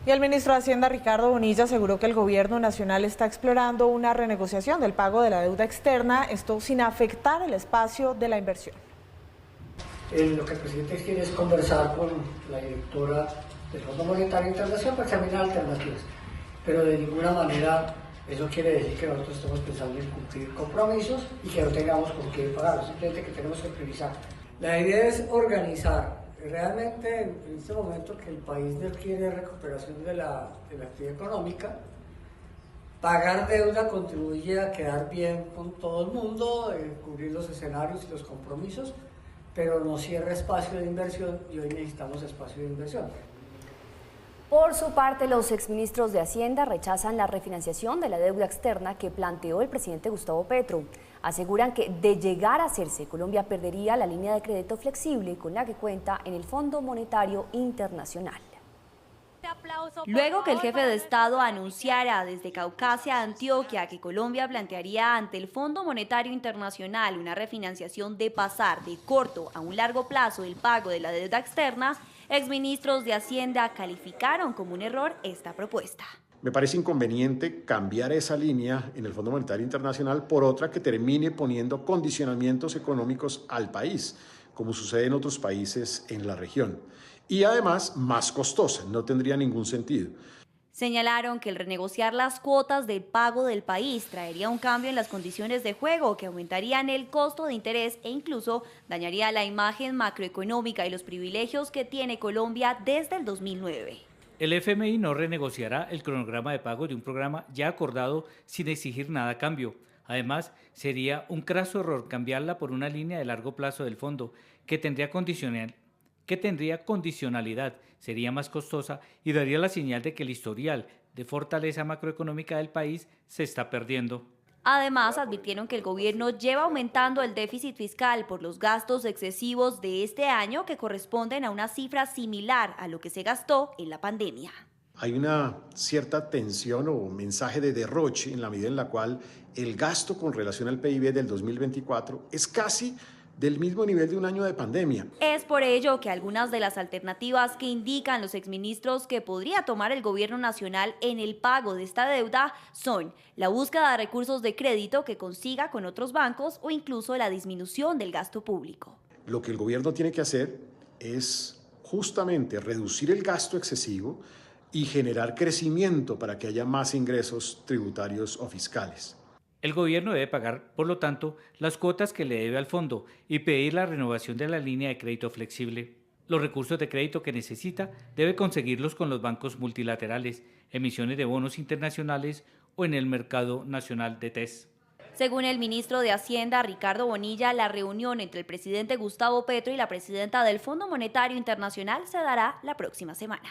Y el ministro de Hacienda, Ricardo Bonilla, aseguró que el gobierno nacional está explorando una renegociación del pago de la deuda externa, esto sin afectar el espacio de la inversión. Lo que el presidente quiere es conversar con la directora del Fondo Monetario Internacional para examinar alternativas, pero de ninguna manera eso quiere decir que nosotros estamos pensando en cumplir compromisos y que no tengamos por qué pagar, simplemente que tenemos que priorizar. La idea es organizar. Realmente en este momento que el país requiere recuperación de la actividad económica, pagar deuda contribuye a quedar bien con todo el mundo, cubrir los escenarios y los compromisos, pero no cierra espacio de inversión y hoy necesitamos espacio de inversión. Por su parte, los exministros de Hacienda rechazan la refinanciación de la deuda externa que planteó el presidente Gustavo Petro. Aseguran que de llegar a hacerse, Colombia perdería la línea de crédito flexible con la que cuenta en el Fondo Monetario Internacional. Luego que el jefe de Estado anunciara desde Caucasia a Antioquia que Colombia plantearía ante el Fondo Monetario Internacional una refinanciación de pasar de corto a un largo plazo el pago de la deuda externa, exministros de Hacienda calificaron como un error esta propuesta. Me parece inconveniente cambiar esa línea en el Fondo Monetario Internacional por otra que termine poniendo condicionamientos económicos al país, como sucede en otros países en la región. Y además más costosa, no tendría ningún sentido. Señalaron que el renegociar las cuotas del pago del país traería un cambio en las condiciones de juego que aumentarían el costo de interés e incluso dañaría la imagen macroeconómica y los privilegios que tiene Colombia desde el 2009. El FMI no renegociará el cronograma de pago de un programa ya acordado sin exigir nada a cambio. Además, sería un craso error cambiarla por una línea de largo plazo del fondo que tendría condicionalidad, sería más costosa y daría la señal de que el historial de fortaleza macroeconómica del país se está perdiendo. Además, advirtieron que el gobierno lleva aumentando el déficit fiscal por los gastos excesivos de este año que corresponden a una cifra similar a lo que se gastó en la pandemia. Hay una cierta tensión o mensaje de derroche en la medida en la cual el gasto con relación al PIB del 2024 es casi del mismo nivel de un año de pandemia. Es por ello que algunas de las alternativas que indican los exministros que podría tomar el gobierno nacional en el pago de esta deuda son la búsqueda de recursos de crédito que consiga con otros bancos o incluso la disminución del gasto público. Lo que el gobierno tiene que hacer es justamente reducir el gasto excesivo y generar crecimiento para que haya más ingresos tributarios o fiscales. El gobierno debe pagar, por lo tanto, las cuotas que le debe al fondo y pedir la renovación de la línea de crédito flexible. Los recursos de crédito que necesita debe conseguirlos con los bancos multilaterales, emisiones de bonos internacionales o en el mercado nacional de TES. Según el ministro de Hacienda, Ricardo Bonilla, la reunión entre el presidente Gustavo Petro y la presidenta del Fondo Monetario Internacional se dará la próxima semana.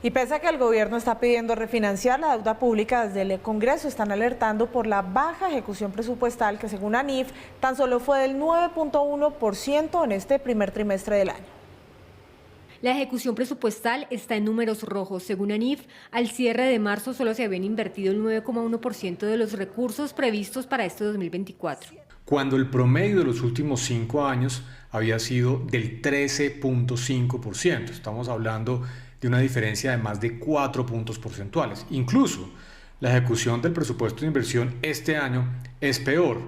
Y pese a que el gobierno está pidiendo refinanciar la deuda pública, desde el Congreso están alertando por la baja ejecución presupuestal que según ANIF tan solo fue del 9.1% en este primer trimestre del año. La ejecución presupuestal está en números rojos. Según ANIF, al cierre de marzo solo se habían invertido el 9,1% de los recursos previstos para este 2024. Cuando el promedio de los últimos 5 años había sido del 13.5%. Estamos hablando de una diferencia de más de 4 puntos porcentuales. Incluso la ejecución del presupuesto de inversión este año es peor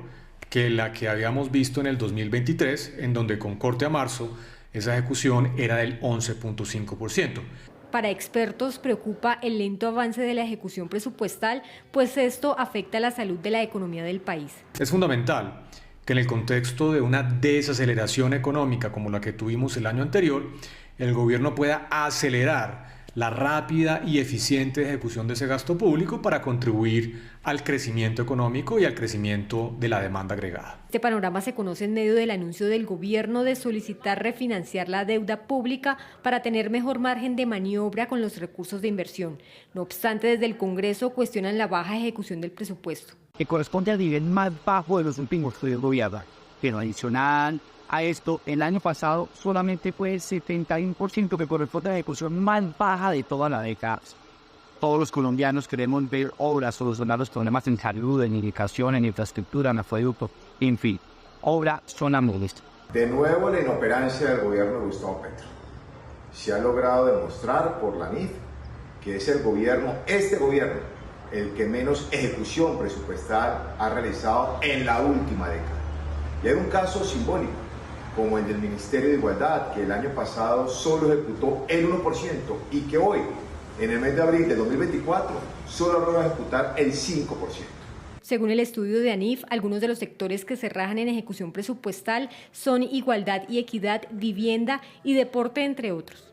que la que habíamos visto en el 2023, en donde con corte a marzo esa ejecución era del 11.5%. Para expertos preocupa el lento avance de la ejecución presupuestal, pues esto afecta la salud de la economía del país. Es fundamental que en el contexto de una desaceleración económica como la que tuvimos el año anterior, el gobierno pueda acelerar la rápida y eficiente ejecución de ese gasto público para contribuir al crecimiento económico y al crecimiento de la demanda agregada. Este panorama se conoce en medio del anuncio del gobierno de solicitar refinanciar la deuda pública para tener mejor margen de maniobra con los recursos de inversión. No obstante, desde el Congreso cuestionan la baja ejecución del presupuesto. Que corresponde al nivel más bajo de los últimos 3 gobiernos, pero adicional a esto, el año pasado solamente fue el 71% que corresponde a la ejecución más baja de toda la década. Todos los colombianos queremos ver obras solucionar los problemas en salud, en educación, en infraestructura, en acueducto, en fin, obras son amores. De nuevo la inoperancia del gobierno de Gustavo Petro. Se ha logrado demostrar por la ANIF que es el gobierno, este gobierno, el que menos ejecución presupuestal ha realizado en la última década. Y hay un caso simbólico, como el del Ministerio de Igualdad, que el año pasado solo ejecutó el 1% y que hoy, en el mes de abril de 2024, solo logra ejecutar el 5%. Según el estudio de ANIF, algunos de los sectores que se rajan en ejecución presupuestal son igualdad y equidad, vivienda y deporte, entre otros.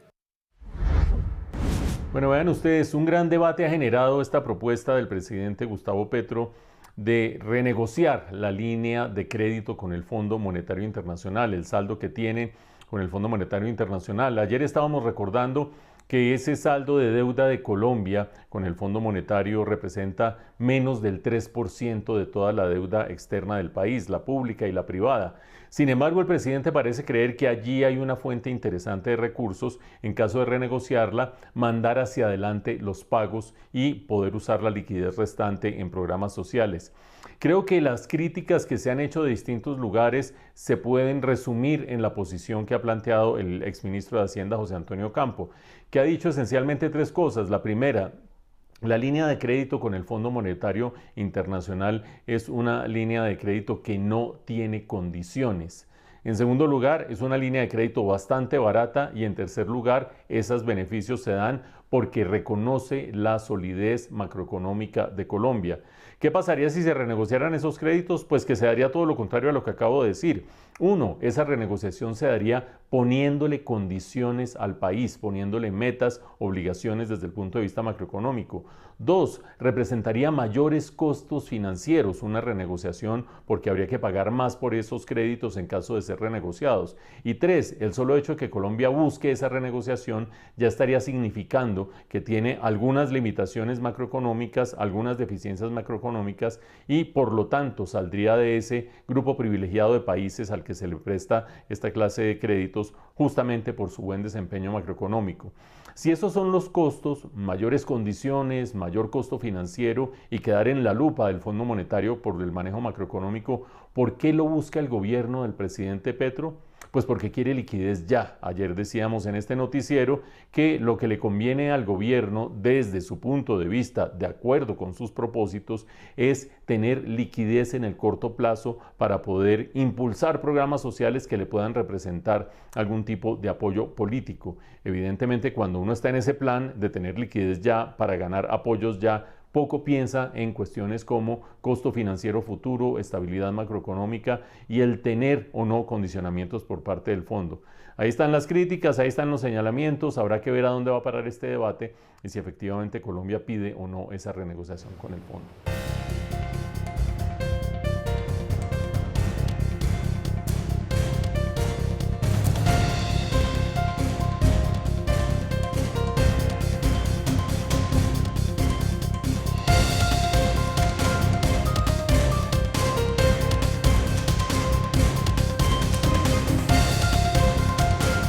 Bueno, vean ustedes, un gran debate ha generado esta propuesta del presidente Gustavo Petro de renegociar la línea de crédito con el Fondo Monetario Internacional, el saldo que tiene con el Fondo Monetario Internacional. Ayer estábamos recordando que ese saldo de deuda de Colombia con el Fondo Monetario representa menos del 3% de toda la deuda externa del país, la pública y la privada. Sin embargo, el presidente parece creer que allí hay una fuente interesante de recursos en caso de renegociarla, mandar hacia adelante los pagos y poder usar la liquidez restante en programas sociales. Creo que las críticas que se han hecho de distintos lugares se pueden resumir en la posición que ha planteado el exministro de Hacienda, José Antonio Campo, que ha dicho esencialmente tres cosas. La primera, la línea de crédito con el Fondo Monetario Internacional es una línea de crédito que no tiene condiciones. En segundo lugar, es una línea de crédito bastante barata y en tercer lugar, esos beneficios se dan porque reconoce la solidez macroeconómica de Colombia. ¿Qué pasaría si se renegociaran esos créditos? Pues que se daría todo lo contrario a lo que acabo de decir. Uno, esa renegociación se daría poniéndole condiciones al país, poniéndole metas, obligaciones desde el punto de vista macroeconómico. Dos, representaría mayores costos financieros, una renegociación, porque habría que pagar más por esos créditos en caso de ser renegociados. Y tres, el solo hecho de que Colombia busque esa renegociación ya estaría significando que tiene algunas limitaciones macroeconómicas, algunas deficiencias macroeconómicas y por lo tanto saldría de ese grupo privilegiado de países al que se le presta esta clase de créditos justamente por su buen desempeño macroeconómico. Si esos son los costos, mayores condiciones, mayor costo financiero y quedar en la lupa del Fondo Monetario por el manejo macroeconómico, ¿por qué lo busca el gobierno del presidente Petro? Pues porque quiere liquidez ya. Ayer decíamos en este noticiero que lo que le conviene al gobierno desde su punto de vista, de acuerdo con sus propósitos, es tener liquidez en el corto plazo para poder impulsar programas sociales que le puedan representar algún tipo de apoyo político. Evidentemente, cuando uno está en ese plan de tener liquidez ya para ganar apoyos ya, poco piensa en cuestiones como costo financiero futuro, estabilidad macroeconómica y el tener o no condicionamientos por parte del fondo. Ahí están las críticas, ahí están los señalamientos, habrá que ver a dónde va a parar este debate y si efectivamente Colombia pide o no esa renegociación con el fondo.